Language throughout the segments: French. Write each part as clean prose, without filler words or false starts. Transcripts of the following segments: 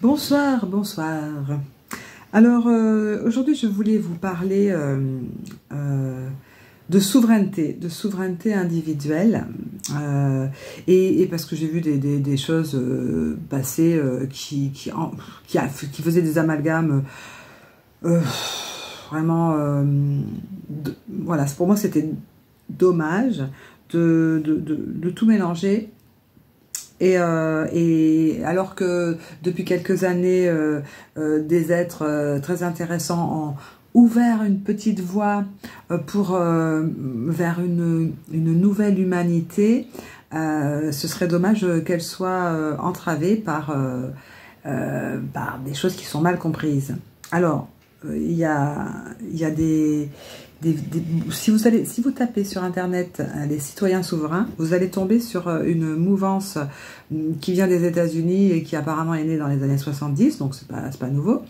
Bonsoir, bonsoir. Alors, aujourd'hui, je voulais vous parler de souveraineté individuelle. Et parce que j'ai vu des choses passer qui faisaient des amalgames vraiment... voilà, pour moi, c'était dommage de tout mélanger. Et alors que depuis quelques années, des êtres très intéressants ont ouvert une petite voie vers une nouvelle humanité, ce serait dommage qu'elle soit entravée par des choses qui sont mal comprises. Alors, il y a si vous tapez sur internet les citoyens souverains, vous allez tomber sur une mouvance qui vient des États-Unis et qui apparemment est née dans les années 70, donc c'est pas nouveau,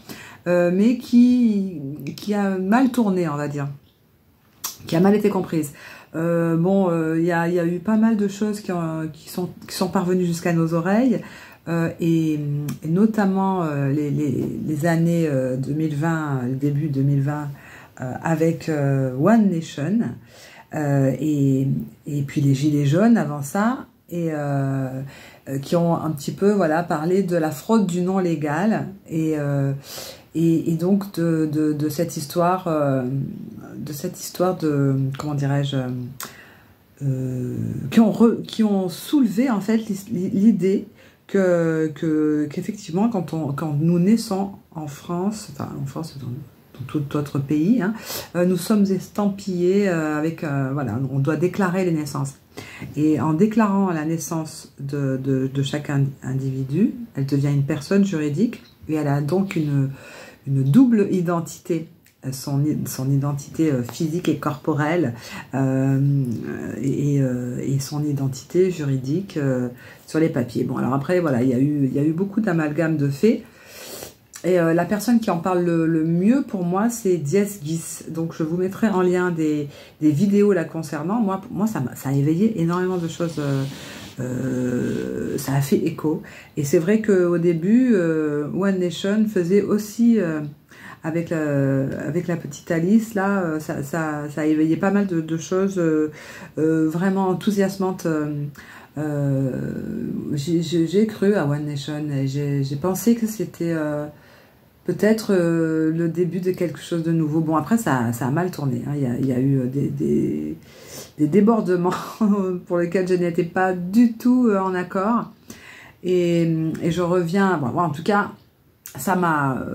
mais qui a mal tourné, on va dire, qui a mal été comprise. Il y a eu pas mal de choses qui sont parvenues jusqu'à nos oreilles, et notamment les années 2020, le début 2020, avec One Nation, et puis les Gilets jaunes avant ça, et qui ont un petit peu parlé de la fraude du non légal, et donc de cette histoire de comment dirais-je, qui ont soulevé en fait l'idée qu'effectivement quand nous naissons en France, enfin en France dans tout autre pays, hein, nous sommes estampillés avec, voilà, on doit déclarer les naissances. Et en déclarant la naissance de chaque individu, elle devient une personne juridique et elle a donc une double identité, son identité physique et corporelle, et son identité juridique sur les papiers. Bon, alors après, voilà, il y a eu beaucoup d'amalgames de faits. Et la personne qui en parle le mieux pour moi, c'est Dies Gis. Donc je vous mettrai en lien des vidéos là concernant. Moi ça a éveillé énormément de choses. Ça a fait écho. Et c'est vrai qu'au début, One Nation faisait aussi, avec la petite Alice, là, ça a éveillé pas mal de choses vraiment enthousiasmantes. J'ai cru à One Nation et j'ai pensé que c'était... peut-être le début de quelque chose de nouveau. Bon, après, ça a mal tourné. Hein. Il y a eu des débordements pour lesquels je n'étais pas du tout en accord. Et je reviens... Bon, en tout cas, ça m'a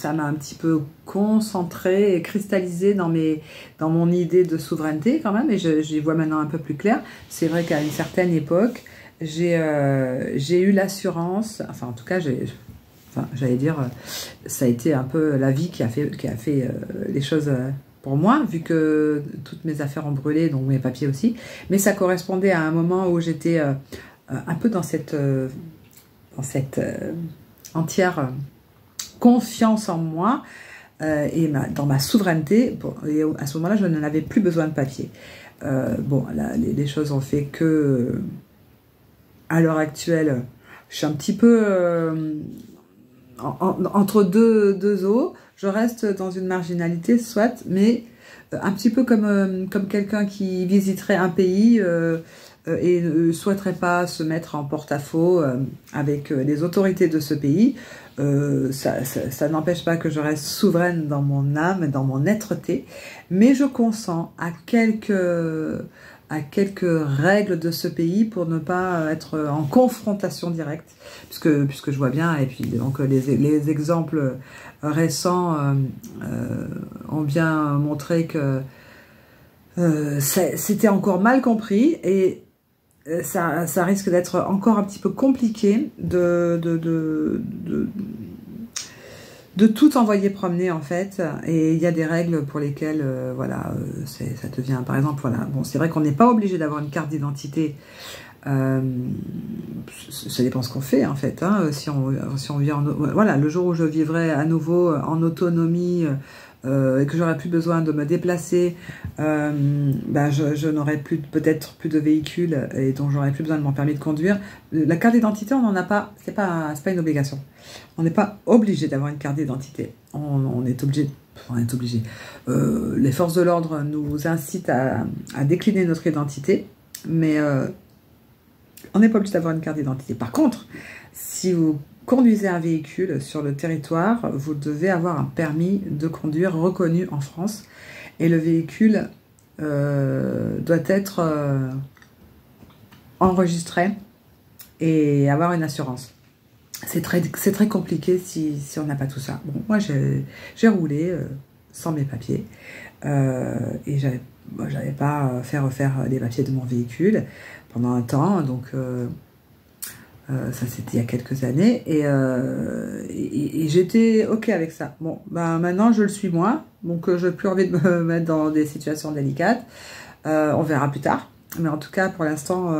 un petit peu concentré et cristallisé dans mon idée de souveraineté quand même. Et j'y vois maintenant un peu plus clair. C'est vrai qu'à une certaine époque, j'ai eu l'assurance... Enfin, en tout cas, j'allais dire, ça a été un peu la vie qui a fait les choses pour moi, vu que toutes mes affaires ont brûlé, donc mes papiers aussi. Mais ça correspondait à un moment où j'étais un peu dans cette entière confiance en moi et dans ma souveraineté. Bon, et à ce moment-là, je n'en avais plus besoin de papier. Bon, là, les choses ont fait que, à l'heure actuelle, je suis un petit peu... entre deux eaux, je reste dans une marginalité, soit, mais un petit peu comme quelqu'un qui visiterait un pays et ne souhaiterait pas se mettre en porte-à-faux avec les autorités de ce pays. Ça n'empêche pas que je reste souveraine dans mon âme, dans mon être-té, mais je consens à quelques règles de ce pays pour ne pas être en confrontation directe, puisque je vois bien, et puis donc les exemples récents ont bien montré que c'était encore mal compris, et ça risque d'être encore un petit peu compliqué de tout envoyer promener en fait, et il y a des règles pour lesquelles voilà, ça devient, par exemple, voilà, bon, c'est vrai qu'on n'est pas obligé d'avoir une carte d'identité, ça dépend ce qu'on fait en fait, hein, si on vit voilà, le jour où je vivrai à nouveau en autonomie, et que j'aurais plus besoin de me déplacer, ben je n'aurais plus peut-être plus de véhicule et donc j'aurais plus besoin de mon permis de conduire. La carte d'identité, on n'en a pas, c'est pas une obligation. On n'est pas obligé d'avoir une carte d'identité. On est obligé. On est obligé. Les forces de l'ordre nous incitent à décliner notre identité, mais on n'est pas obligé d'avoir une carte d'identité. Par contre, si vous conduisez un véhicule sur le territoire, vous devez avoir un permis de conduire reconnu en France et le véhicule doit être enregistré et avoir une assurance. C'est très compliqué si on n'a pas tout ça. Bon, moi, j'ai roulé sans mes papiers et j'avais pas fait refaire les papiers de mon véhicule pendant un temps, donc ça c'était il y a quelques années et j'étais ok avec ça. Bon, ben maintenant je le suis moins, donc je n'ai plus envie de me mettre dans des situations délicates. On verra plus tard, mais en tout cas pour l'instant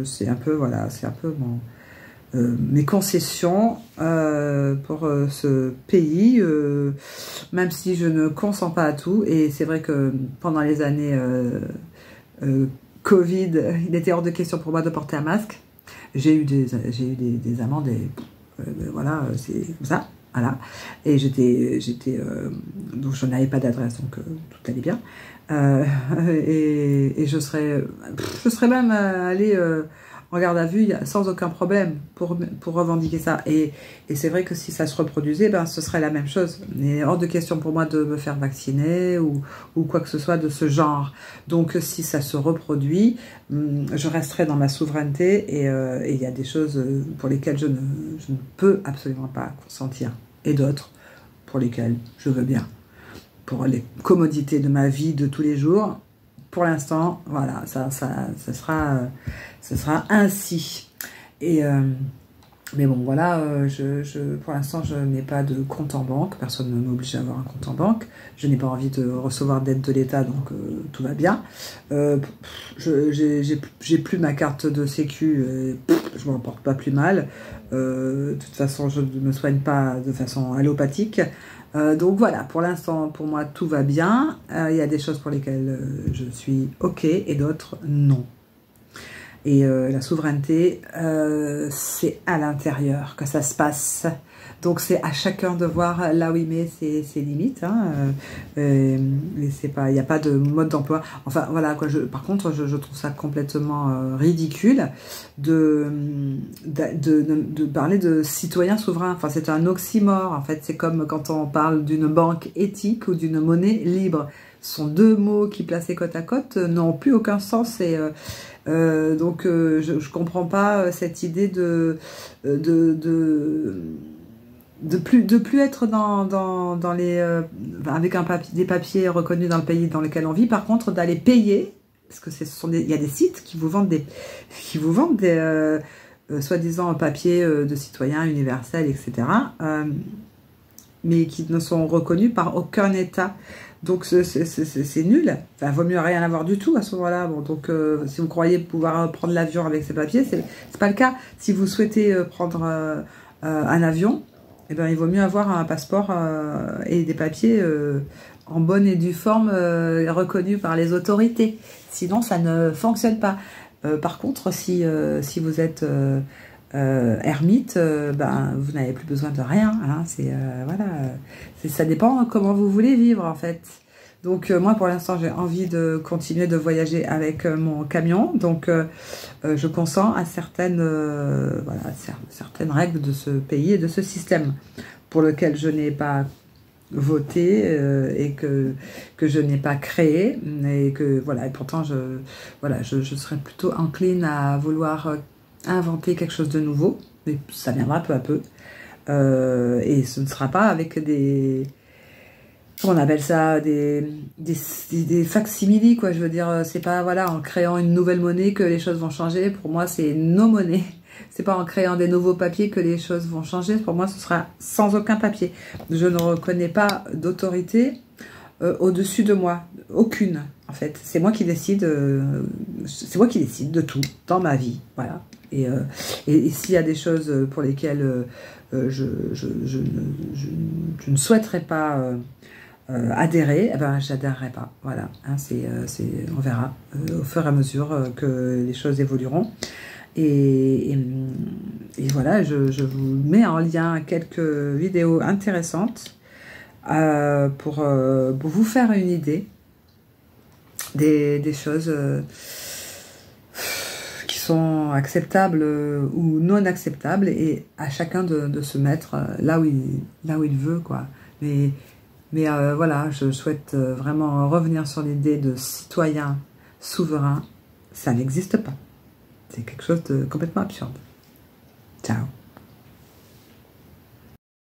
c'est un peu voilà, c'est un peu mes concessions pour ce pays, même si je ne consens pas à tout. Et c'est vrai que pendant les années Covid, il était hors de question pour moi de porter un masque. J'ai eu des amendes, et voilà, c'est comme ça. Voilà. Et donc je n'avais pas d'adresse, donc tout allait bien. Et je serais même allée en garde à vue sans aucun problème pour revendiquer ça. Et c'est vrai que si ça se reproduisait, ben, ce serait la même chose. Il est hors de question pour moi de me faire vacciner ou quoi que ce soit de ce genre. Donc si ça se reproduit, je resterai dans ma souveraineté et il y a des choses pour lesquelles je ne peux absolument pas consentir. Et d'autres pour lesquelles je veux bien. Pour les commodités de ma vie de tous les jours, pour l'instant, voilà, ça sera ainsi. Et mais bon, voilà, pour l'instant, je n'ai pas de compte en banque. Personne ne m'oblige à avoir un compte en banque. Je n'ai pas envie de recevoir d'aide de l'État, donc tout va bien. J'ai plus ma carte de sécu. Je m'en porte pas plus mal. De toute façon, je ne me soigne pas de façon allopathique. Donc voilà, pour l'instant, pour moi, tout va bien. Il y a des choses pour lesquelles je suis OK et d'autres non. Et la souveraineté, c'est à l'intérieur que ça se passe. Donc c'est à chacun de voir là où il met ses limites. Hein, et c'est pas, il n'y a pas de mode d'emploi. Enfin voilà quoi. Par contre, je trouve ça complètement ridicule de parler de citoyen souverain. Enfin c'est un oxymore. En fait, c'est comme quand on parle d'une banque éthique ou d'une monnaie libre. Ce sont deux mots qui placés côte à côte n'ont plus aucun sens et donc je comprends pas cette idée de plus être dans les avec des papiers reconnus dans le pays dans lequel on vit. Par contre, d'aller payer parce que il y a des sites qui vous vendent des soi-disant papiers de citoyens universels, etc. Mais qui ne sont reconnus par aucun État. Donc c'est nul. Enfin, vaut mieux rien avoir du tout à ce moment-là. Bon, donc si vous croyez pouvoir prendre l'avion avec ces papiers, c'est pas le cas. Si vous souhaitez prendre un avion, eh ben, il vaut mieux avoir un passeport et des papiers en bonne et due forme reconnus par les autorités. Sinon, ça ne fonctionne pas. Par contre, si vous êtes ermite, ben, vous n'avez plus besoin de rien. Hein, voilà, ça dépend comment vous voulez vivre en fait. Donc moi pour l'instant j'ai envie de continuer de voyager avec mon camion. Donc je consens à certaines règles de ce pays et de ce système pour lequel je n'ai pas voté et que je n'ai pas créé et que voilà, et pourtant je serais plutôt encline à vouloir inventer quelque chose de nouveau, mais ça viendra peu à peu et ce ne sera pas avec on appelle ça des facsimiles, quoi. Je veux dire, c'est pas voilà en créant une nouvelle monnaie que les choses vont changer. Pour moi, c'est nos monnaies. C'est pas en créant des nouveaux papiers que les choses vont changer. Pour moi, ce sera sans aucun papier. Je ne reconnais pas d'autorité au-dessus de moi, aucune. En fait, c'est moi qui décide. C'est moi qui décide de tout dans ma vie. Voilà. Et s'il y a des choses pour lesquelles je ne souhaiterais pas adhérer, eh ben, j'adhérerai pas. Voilà, hein, on verra au fur et à mesure que les choses évolueront. Et voilà, je vous mets en lien quelques vidéos intéressantes pour vous faire une idée des choses qui sont acceptables ou non acceptables, et à chacun de se mettre là où il veut, quoi. Mais voilà, je souhaite vraiment revenir sur l'idée de citoyen souverain. Ça n'existe pas. C'est quelque chose de complètement absurde. Ciao.